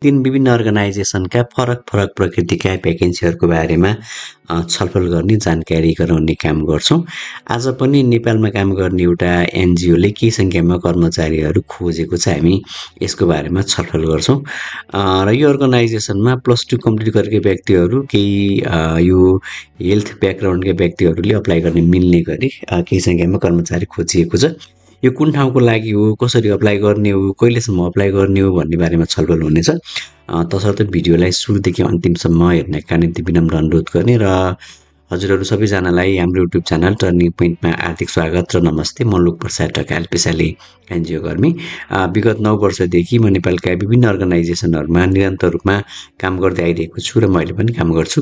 दिन विभिन्न अर्गनाइजेसनका फरक फरक प्रकृतिका भ्याकेन्सीहरूको बारेमा छलफल गर्ने जानकारी गराउने काम गर्छौँ। आज पनि नेपालमा काम गर्ने एउटा एनजिओले केही सङ्ख्यामा कर्मचारीहरू खोजेको छ। हामी यसको बारेमा छलफल गर्छौँ। र यो अर्गनाइजेसनमा +2 कम्प्लिट गरेका व्यक्तिहरू, केही यो हेल्थ ब्याकग्राउन्डका व्यक्तिहरूले अप्लाई गर्ने मिल्ने गरी केही सङ्ख्यामा कर्मचारी खोजिएको छ। यो कुन ठाउँको लागि हो, कसरी अप्लाई गर्ने हो, कहिलेसम्म अप्लाई गर्ने हो भन्ने बारेमा छलफल हुनेछ। तसर्थ भिडियोलाई सुरुदेखि अन्तिमसम्म हेर्नका निम्ति विनम्र अनुरोध गर्ने र हजुरहरू सबैजनालाई हाम्रो युट्युब च्यानल टर्निङ पोइन्टमा हार्दिक स्वागत र नमस्ते। म लोकप्रसाद ढकाल, पेसाले एनजिओ कर्मी। विगत 9 वर्षदेखि म नेपालका विभिन्न अर्गनाइजेसनहरूमा निरन्तर रूपमा काम गर्दै आइरहेको छु र मैले पनि काम गर्छु।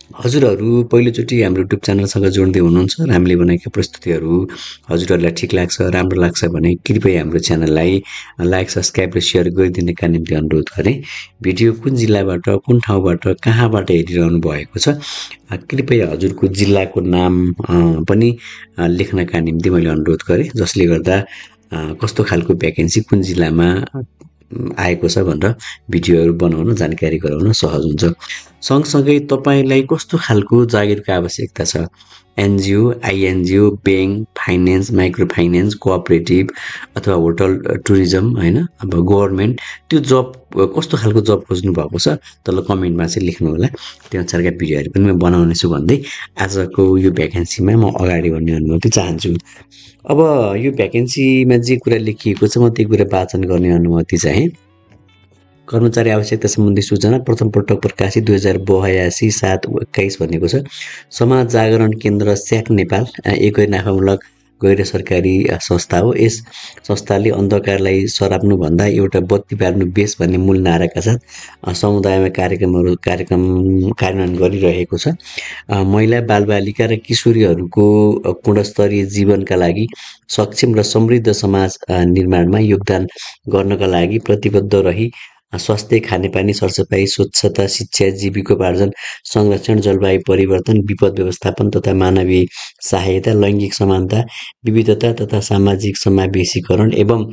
हजुरहरू पहिलोचोटि हाम्रो युट्युब च्यानलसँग जोड्दै हुनुहुन्छ र हामीले बनाएका प्रस्तुतिहरू हजुरहरूलाई ठिक लाग्छ, राम्रो लाग्छ भने कृपया हाम्रो च्यानललाई लाइक, सब्सक्राइब र सेयर गरिदिनका निम्ति अनुरोध गरेँ। भिडियो कुन जिल्लाबाट, कुन ठाउँबाट, कहाँबाट हेरिरहनु भएको छ, कृपया हजुरको जिल्लाको नाम पनि लेख्नका निम्ति मैले अनुरोध गरेँ, जसले गर्दा कस्तो खालको भ्याकेन्सी कुन जिल्लामा आएको छ भनेर भिडियोहरू बनाउन, जानकारी गराउन सहज हुन्छ। सँगसँगै तपाईँलाई कस्तो खालको जागिरको आवश्यकता छ, NGO, INGO, bank, finance, micro finance, cooperative अथवा होटल टुरिज्म, होइन, अब गभर्मेन्ट, त्यो जब कस्तो खालको जब खोज्नु भएको छ तल कमेन्टमा चाहिँ लेख्नु होला। त्यो अनुसारका भिडियोहरू पनि म बनाउनेछु भन्दै आजको यो भ्याकेन्सीमा म अगाडि बढ्ने अनुमति चाहन्छु। अब यो भ्याकेन्सीमा जे कुरा लेखिएको छ म त्यही कुरा वाचन गर्ने अनुमति चाहे। कर्मचारी आवश्यकता सम्बन्धी सूचना प्रथम पटक प्रकाशित 2082 7/21 भनेको छ। समाज जागरण केन्द्र स्याक नेपाल एक गैर नाफामूलक गैर सरकारी संस्था हो। यस संस्थाले अन्धकारलाई सराप्नुभन्दा एउटा बत्ती बाल्नु बेस भन्ने मूल नाराका साथ समुदायमा कार्यान्वयन गरिरहेको छ। महिला, बालबालिका र किशोरीहरूको गुणस्तरीय जीवनका लागि सक्षम र समृद्ध समाज निर्माणमा योगदान गर्नका लागि प्रतिबद्ध रही स्वास्थ्य, खानेपानी, सरसफाइ, स्वच्छता, शिक्षा, जीविकोपार्जन, संरक्षण, जलवायु परिवर्तन, विपद व्यवस्थापन तथा मानवीय सहायता, लैङ्गिक समानता, विविधता तथा सामाजिक समावेशीकरण एवं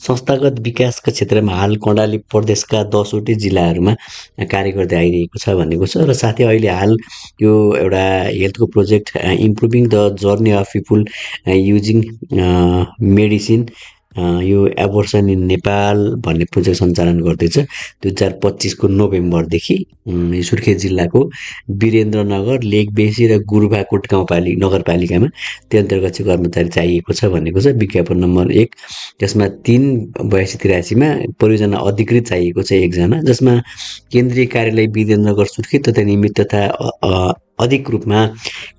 संस्थागत विकासका क्षेत्रमा हाल कर्णाली प्रदेशका 10वटै जिल्लाहरूमा कार्य गर्दै आइरहेको छ भनेको छ। र साथै अहिले हाल यो एउटा हेल्थको project improving the journey of people using medicine, यो एबोर्सन इन नेपाल भन्ने प्रोजेक्ट सञ्चालन गर्दैछ। 2025 नोभेम्बरदेखि सुर्खेत जिल्लाको वीरेन्द्रनगर, लेकबेसी र गुरुभाकोट नगरपालिकामा त्यो अन्तर्गत चाहिँ कर्मचारी चाहिएको छ भनेको छ। विज्ञापन नम्बर 1, जसमा 3/8283 परियोजना अधिकृत चाहिएको छ 1 जना, जसमा केन्द्रीय कार्यालय वीरेन्द्रनगर सुर्खेत तथा नियमित तथा अधिक रूपमा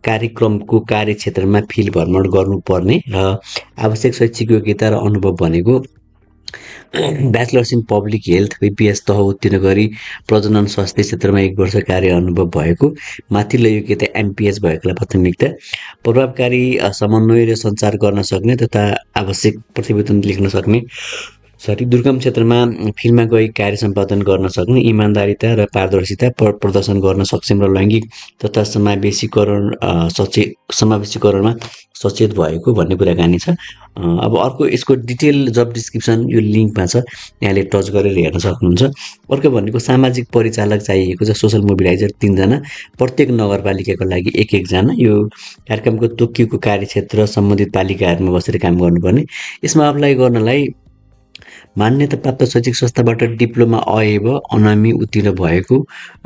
कार्यक्रमको कार्यक्षेत्रमा फिल्ड भ्रमण गर्नुपर्ने र आवश्यक शैक्षिक योग्यता र अनुभव भनेको bachelors in public health BPS तह उत्तीर्ण गरी प्रजनन स्वास्थ्य क्षेत्रमा 1 वर्ष कार्य अनुभव भएको, माथिल्लो योग्यता MPS भएकोलाई प्राथमिकता, प्रभावकारी समन्वय र सञ्चार गर्न सक्ने तथा आवश्यक प्रतिवेदन लेख्न सक्ने, दुर्गम क्षेत्रमा फिल्डमा गई कार्य सम्पादन गर्न सक्ने, इमान्दारिता र पारदर्शिता प्रदर्शन गर्न सक्षम र लैङ्गिक तथा समावेशीकरणमा सचेत भएको भन्ने कुराकानी छ। अब अर्को यसको डिटेल जब डिस्क्रिप्सन यो लिङ्कमा छ, यहाँले टच गरेर हेर्न सक्नुहुन्छ। अर्को भनेको सामाजिक परिचालक चाहिएको छ, सोसल मोबिलाइजर 3 जना, प्रत्येक नगरपालिकाको लागि 1 जना। यो कार्यक्रमको तोकिएको कार्यक्षेत्र सम्बन्धित पालिकाहरूमा बसेर काम गर्नुपर्ने। यसमा अप्लाई गर्नलाई मान्यता प्राप्त शैक्षिक संस्थाबाट डिप्लोमा अएब अनामी उत्तीर्ण भएको,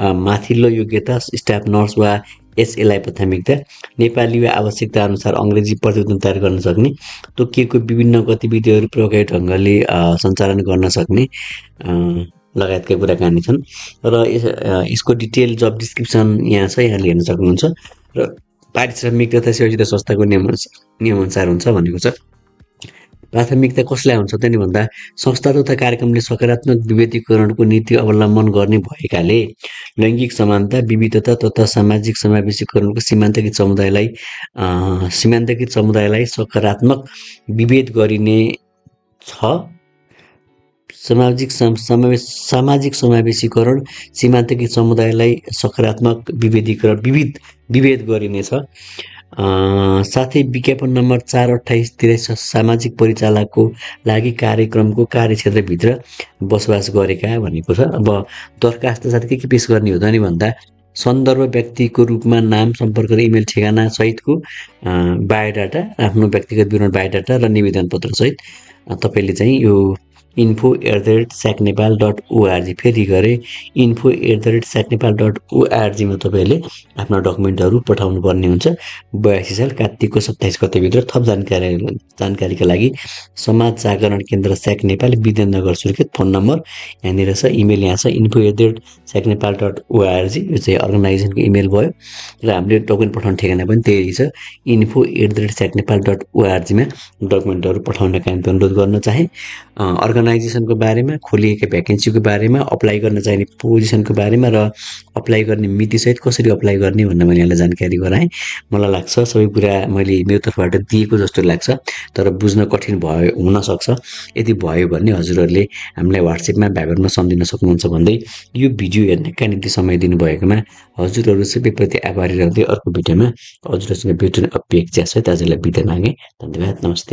माथिल्लो योग्यता स्टाफ नर्स वा SLI प्राथमिकता, नेपाली वा आवश्यकता अनुसार अङ्ग्रेजी प्रतिवेदन तयार गर्न सक्ने, तोकिएको विभिन्न गतिविधिहरू प्रभावकारी ढङ्गले सञ्चालन गर्न सक्ने लगायतका कुराकानी छन्। र यसको डिटेल जब डिस्क्रिप्सन यहाँ छ, यहाँले हेर्न सक्नुहुन्छ। र पारिश्रमिक तथा सेवासित संस्थाको नियमअनुसार हुन्छ भनेको छ। प्राथमिकता कसलाई हुन्छ त नि भन्दा संस्था तथा कार्यक्रमले सकारात्मक विभेदीकरणको नीति अवलम्बन गर्ने भएकाले लैङ्गिक समानता, विविधता तथा सामाजिक समावेशीकरणको सीमान्तकृत समुदायलाई सकारात्मक विभेद गरिने छ। सामाजिक समावेशीकरण, सीमान्तकृत समुदायलाई सकारात्मक विभेद गरिनेछ। साथै विज्ञापन नम्बर 428 सामाजिक परिचालकको लागि कार्यक्रमको कार्यक्षेत्रभित्र बसोबास गरेका भनेको छ। अब दरखास्त साथ के पेश गर्ने हो त नि भन्दा सन्दर्भ व्यक्तिको रूपमा नाम, सम्पर्क र इमेल ठेगाना सहितको बायोडाटा, आफ्नो व्यक्तिगत विवरण बायोडाटा र निवेदन पत्र सहित तपाईँले चाहिँ यो info@saknepal.org फेरि गरे info@saknepal.org मा तपाईँले आफ्ना डकुमेन्टहरू पठाउनु पर्ने हुन्छ। 82 साल कार्तिकको 27 गतेभित्र। थप जानकारीका लागि समाज जागरण केन्द्र स्याक नेपाल, विद्यानगर सुर्खेत। फोन नम्बर यहाँनिर छ, इमेल यहाँ छ info@saknepal.org। यो चाहिँ अर्गनाइजेसनको इमेल भयो र हामीले डकुमेन्ट पठाउने ठेगाना पनि त्यही छ, info@saknepal.org मा डकुमेन्टहरू पठाउनका निम्ति अनुरोध गर्न चाहे। अर्गनाइजेसनको बारेमा, खोलिएका भ्याकेन्सीको बारेमा, अप्लाई गर्न चाहिने पोजिसनको बारेमा र अप्लाई गर्ने मितिसहित कसरी अप्लाई गर्ने भनेर मैले यहाँलाई जानकारी गराएँ। मलाई लाग्छ सबै कुरा मैले मेरो तर्फबाट दिएको जस्तो लाग्छ, तर बुझ्न कठिन भयो हुनसक्छ। यदि भयो भने हजुरहरूले हामीलाई व्हाट्सएपमा, भाइबरमा सम्झिन सक्नुहुन्छ भन्दै यो भिडियो हेर्नका निम्ति समय दिनुभएकोमा हजुरहरू सबैप्रति आभारी रहँदै अर्को भिडियोमा हजुरहरूसँग भेट्ने अपेक्षा सहित आजलाई बिदा मागेँ। धन्यवाद, नमस्ते।